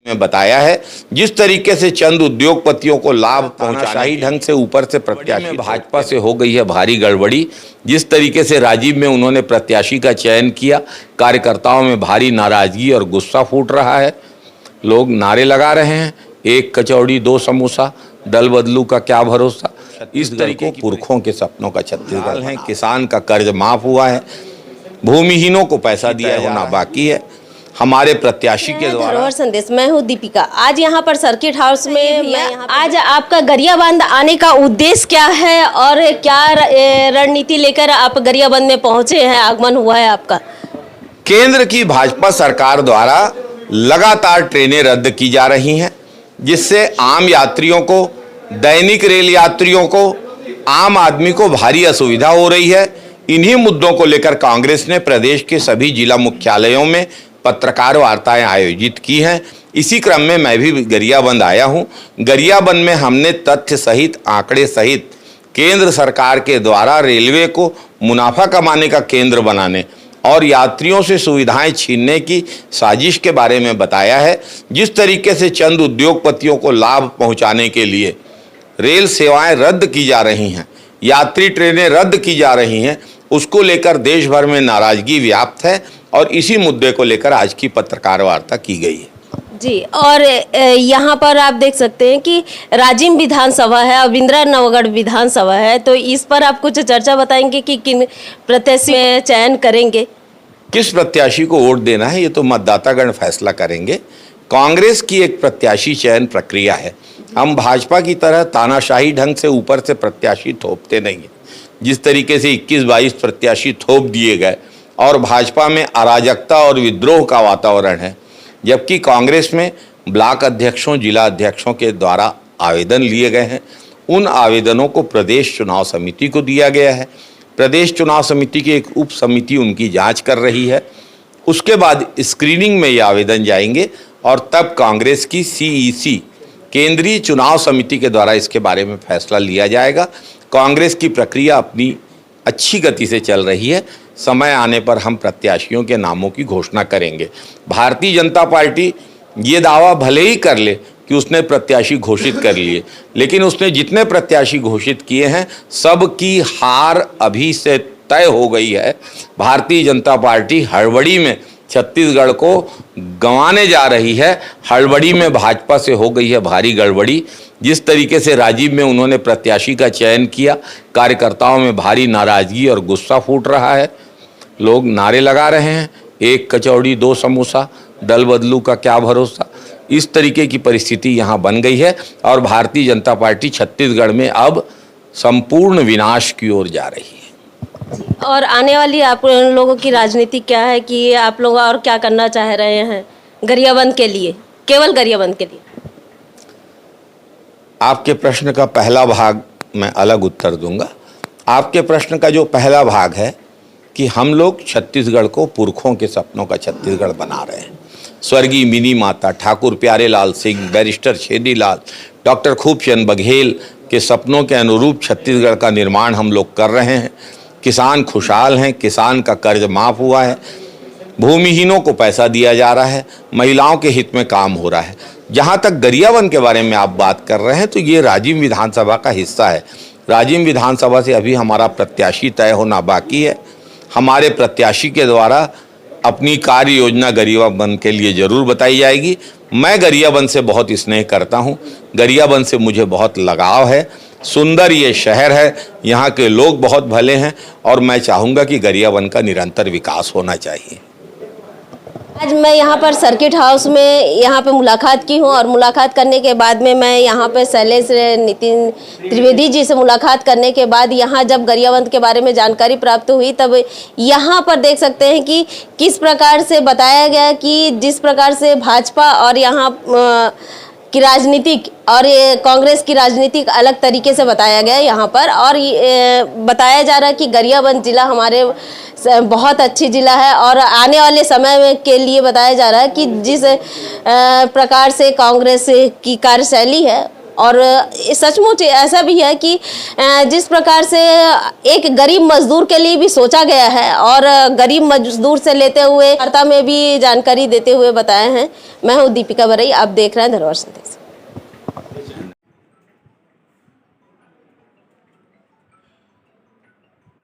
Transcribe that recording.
में बताया है। जिस तरीके से चंद उद्योगपतियों को लाभ पहुंचाशाही ढंग से ऊपर से प्रत्याशी भाजपा से हो गई है भारी गड़बड़ी, जिस तरीके से राजीव में उन्होंने प्रत्याशी का चयन किया, कार्यकर्ताओं में भारी नाराजगी और गुस्सा फूट रहा है। लोग नारे लगा रहे हैं, एक कचौड़ी दो समोसा, दल बदलू का क्या भरोसा। इस तरीके पुरखों के सपनों का छत्तीसगढ़ है। किसान का कर्ज माफ हुआ है, भूमिहीनों को पैसा दिया होना बाकी है। हमारे प्रत्याशी के द्वारा धरोहर संदेश, मैं हूँ दीपिका। आज यहाँ पर सर्किट हाउस में आज आपका गरियाबंद आने का उद्देश्य क्या है और क्या रणनीति लेकर आप गरियाबंद में पहुंचे हैं, आगमन हुआ है आपका? केंद्र की भाजपा सरकार द्वारा लगातार ट्रेनें रद्द की जा रही हैं, जिससे आम यात्रियों को, दैनिक रेल यात्रियों को, आम आदमी को भारी असुविधा हो रही है। इन्हीं मुद्दों को लेकर कांग्रेस ने प्रदेश के सभी जिला मुख्यालयों में पत्रकार वार्ताएं आयोजित की हैं। इसी क्रम में मैं भी गरियाबंद आया हूं। गरियाबंद में हमने तथ्य सहित, आंकड़े सहित केंद्र सरकार के द्वारा रेलवे को मुनाफा कमाने का केंद्र बनाने और यात्रियों से सुविधाएं छीनने की साजिश के बारे में बताया है। जिस तरीके से चंद उद्योगपतियों को लाभ पहुंचाने के लिए रेल सेवाएं रद्द की जा रही हैं, यात्री ट्रेनें रद्द की जा रही हैं, उसको लेकर देश भर में नाराजगी व्याप्त है और इसी मुद्दे को लेकर आज की पत्रकार वार्ता की गई है। जी, और यहाँ पर आप देख सकते हैं कि राजिम विधानसभा है और बिंद्रा नवगढ़ विधानसभा है, तो इस पर आप कुछ चर्चा बताएंगे कि किन प्रत्याशी में चयन करेंगे? किस प्रत्याशी को वोट देना है ये तो मतदातागण फैसला करेंगे। कांग्रेस की एक प्रत्याशी चयन प्रक्रिया है। हम भाजपा की तरह तानाशाही ढंग से ऊपर से प्रत्याशी थोपते नहीं हैं। जिस तरीके से 21-22 प्रत्याशी थोप दिए गए और भाजपा में अराजकता और विद्रोह का वातावरण है, जबकि कांग्रेस में ब्लॉक अध्यक्षों, जिला अध्यक्षों के द्वारा आवेदन लिए गए हैं। उन आवेदनों को प्रदेश चुनाव समिति को दिया गया है। प्रदेश चुनाव समिति की एक उप समिति उनकी जांच कर रही है। उसके बाद स्क्रीनिंग में ये आवेदन जाएंगे और तब कांग्रेस की CEC, केंद्रीय चुनाव समिति के द्वारा इसके बारे में फैसला लिया जाएगा। कांग्रेस की प्रक्रिया अपनी अच्छी गति से चल रही है। समय आने पर हम प्रत्याशियों के नामों की घोषणा करेंगे। भारतीय जनता पार्टी ये दावा भले ही कर ले कि उसने प्रत्याशी घोषित कर लिए, लेकिन उसने जितने प्रत्याशी घोषित किए हैं सबकी हार अभी से तय हो गई है। भारतीय जनता पार्टी हड़बड़ी में छत्तीसगढ़ को गंवाने जा रही है। हड़बड़ी में भाजपा से हो गई है भारी गड़बड़ी। जिस तरीके से राजीव में उन्होंने प्रत्याशी का चयन किया, कार्यकर्ताओं में भारी नाराजगी और गुस्सा फूट रहा है। लोग नारे लगा रहे हैं, एक कचौड़ी दो समोसा, दल बदलू का क्या भरोसा। इस तरीके की परिस्थिति यहाँ बन गई है और भारतीय जनता पार्टी छत्तीसगढ़ में अब संपूर्ण विनाश की ओर जा रही है। और आने वाली आप लोगों की राजनीति क्या है कि आप लोग और क्या करना चाह रहे हैं गरियाबंद के लिए, केवल गरियाबंद के लिए? आपके प्रश्न का पहला भाग मैं अलग उत्तर दूंगा। आपके प्रश्न का जो पहला भाग है कि हम लोग छत्तीसगढ़ को पुरखों के सपनों का छत्तीसगढ़ बना रहे हैं। स्वर्गीय मिनी माता ठाकुर प्यारेलाल सिंह, बैरिस्टर छेदीलाल, डॉक्टर खूबचंद बघेल के सपनों के अनुरूप छत्तीसगढ़ का निर्माण हम लोग कर रहे हैं। किसान खुशहाल हैं, किसान का कर्ज माफ हुआ है, भूमिहीनों को पैसा दिया जा रहा है, महिलाओं के हित में काम हो रहा है। जहाँ तक गरियाबंद के बारे में आप बात कर रहे हैं तो ये राजिम विधानसभा का हिस्सा है। राजिम विधानसभा से अभी हमारा प्रत्याशी तय होना बाकी है। हमारे प्रत्याशी के द्वारा अपनी कार्य योजना गरियाबंद के लिए जरूर बताई जाएगी। मैं गरियाबंद से बहुत स्नेह करता हूँ, गरियाबंद से मुझे बहुत लगाव है। सुंदर ये शहर है, यहाँ के लोग बहुत भले हैं और मैं चाहूँगा कि गरियाबंद का निरंतर विकास होना चाहिए। आज मैं यहाँ पर सर्किट हाउस में यहाँ पे मुलाकात की हूँ और मुलाकात करने के बाद में मैं यहाँ पे शैलेश नितिन त्रिवेदी जी से मुलाकात करने के बाद यहाँ जब गरियाबंद के बारे में जानकारी प्राप्त हुई तब यहाँ पर देख सकते हैं कि किस प्रकार से बताया गया कि जिस प्रकार से भाजपा और यहाँ की राजनीतिक और ये कांग्रेस की राजनीतिक अलग तरीके से बताया गया यहाँ पर, और बताया जा रहा है कि गरियाबंद जिला हमारे बहुत अच्छी जिला है और आने वाले समय में के लिए बताया जा रहा है कि जिस प्रकार से कांग्रेस की कार्यशैली है और सचमुच ऐसा भी है कि जिस प्रकार से एक गरीब मजदूर के लिए भी सोचा गया है और गरीब मजदूर से लेते हुए वार्ता में भी जानकारी देते हुए बताए हैं। मैं हूँ दीपिका बरई, आप देख रहे हैं धरोहर संदेश।